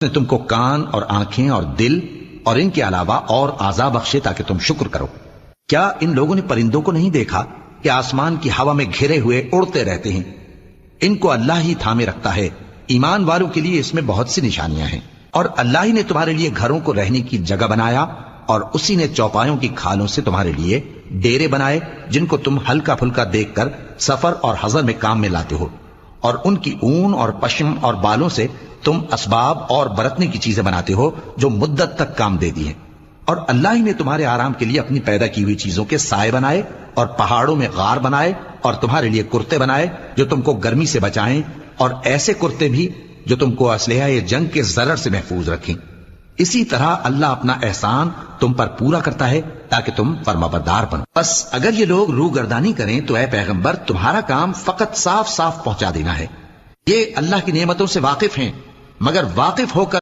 نے تم کو کان اور آنکھیں اور دل اور ان کے علاوہ اور اعضاء بخشے تاکہ تم شکر کرو۔ کیا ان لوگوں نے پرندوں کو نہیں دیکھا کہ آسمان کی ہوا میں گھرے ہوئے اڑتے رہتے ہیں؟ ان کو اللہ ہی تھامے رکھتا ہے۔ ایمان والوں کے لیے اس میں بہت سی نشانیاں ہیں۔ اور اللہ ہی نے تمہارے لیے گھروں کو رہنے کی جگہ بنایا، اور اسی نے چوپایوں کی کھالوں سے تمہارے لیے ڈیرے بنائے جن کو تم ہلکا پھلکا دیکھ کر سفر اور حضر میں کام میں لاتے ہو، اور ان کی اون اور پشم اور بالوں سے تم اسباب اور برتنے کی چیزیں بناتے ہو جو مدت تک کام دے دی ہیں۔ اور اللہ ہی نے تمہارے آرام کے لیے اپنی پیدا کی ہوئی چیزوں کے سائے بنائے، اور پہاڑوں میں غار بنائے، اور تمہارے لیے کرتے بنائے جو تم کو گرمی سے بچائیں، اور ایسے کرتے بھی جو تم کو اسلحہ جنگ کے ضرر سے محفوظ رکھیں۔ اسی طرح اللہ اپنا احسان تم پر پورا کرتا ہے تاکہ تم فرمانبردار بنو۔ بس اگر یہ لوگ روگردانی کریں تو اے پیغمبر تمہارا کام فقط صاف صاف پہنچا دینا ہے۔ یہ اللہ کی نعمتوں سے واقف ہیں، مگر واقف ہو کر